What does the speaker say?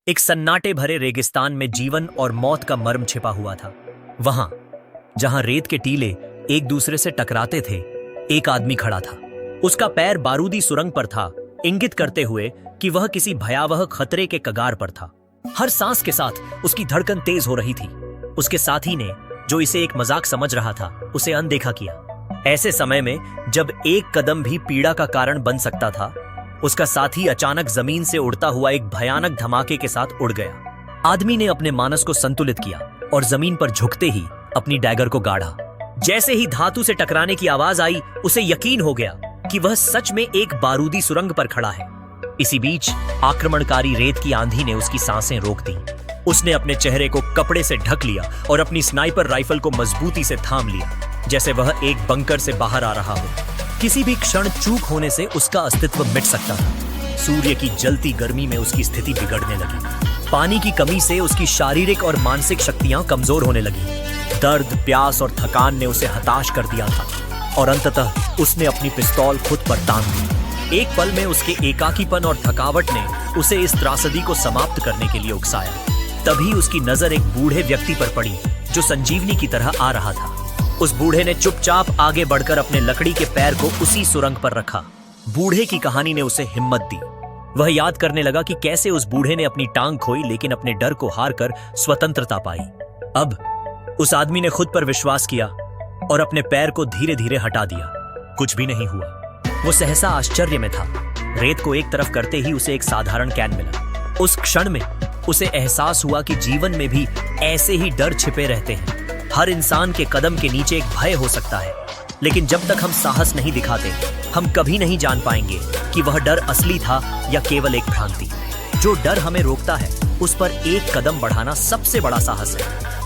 एक सन्नाटे भरे रेगिस्तान में जीवन और मौत का मर्म छिपा हुआ था। वहां जहां रेत के टीले एक दूसरे से टकराते थे, एक आदमी खड़ा था। उसका पैर बारूदी सुरंग पर था, इंगित करते हुए कि वह किसी भयावह खतरे के कगार पर था। हर सांस के साथ उसकी धड़कन तेज हो रही थी। उसके साथी ने, जो इसे एक मजाक समझ रहा था, उसे अनदेखा किया। ऐसे समय में जब एक कदम भी पीड़ा का कारण बन सकता था, उसका साथी अचानक जमीन से उड़ता हुआ एक भयानक धमाके के साथ उड़ गया। आदमी ने अपने मानस को संतुलित किया और जमीन पर झुकते ही अपनी डैगर को गाढ़ा। जैसे ही धातु से टकराने की आवाज आई, उसे यकीन हो गया कि वह सच में एक बारूदी सुरंग पर खड़ा है। इसी बीच आक्रमणकारी रेत की आंधी ने उसकी सांसें रोक दी। उसने अपने चेहरे को कपड़े से ढक लिया और अपनी स्नाइपर राइफल को मजबूती से थाम लिया, जैसे वह एक बंकर से बाहर आ रहा हो। किसी भी क्षण चूक होने से उसका अस्तित्व मिट सकता था। सूर्य की जलती गर्मी में उसकी स्थिति बिगड़ने लगी। पानी की कमी से उसकी शारीरिक और मानसिक शक्तियां कमजोर होने लगी। दर्द, प्यास और थकान ने उसे हताश कर दिया था और अंततः उसने अपनी पिस्तौल खुद पर तान दी। एक पल में उसके एकाकीपन और थकावट ने उसे इस त्रासदी को समाप्त करने के लिए उकसाया। तभी उसकी नजर एक बूढ़े व्यक्ति पर पड़ी, जो संजीवनी की तरह आ रहा था। उस बूढ़े ने चुपचाप आगे बढ़कर अपने लकड़ी के पैर को उसी सुरंग पर रखा। बूढ़े की कहानी ने उसे हिम्मत दी। वह याद करने लगा कि कैसे उस बूढ़े ने अपनी टांग खोई, लेकिन अपने डर को हार कर स्वतंत्रता पाई। अब उस आदमी ने खुद पर विश्वास किया और अपने पैर को धीरे धीरे हटा दिया। कुछ भी नहीं हुआ। वो सहसा आश्चर्य में था। रेत को एक तरफ करते ही उसे एक साधारण कैन मिला। उस क्षण में उसे एहसास हुआ कि जीवन में भी ऐसे ही डर छिपे रहते हैं। हर इंसान के कदम के नीचे एक भय हो सकता है, लेकिन जब तक हम साहस नहीं दिखाते, हम कभी नहीं जान पाएंगे कि वह डर असली था या केवल एक भ्रांति। जो डर हमें रोकता है, उस पर एक कदम बढ़ाना सबसे बड़ा साहस है।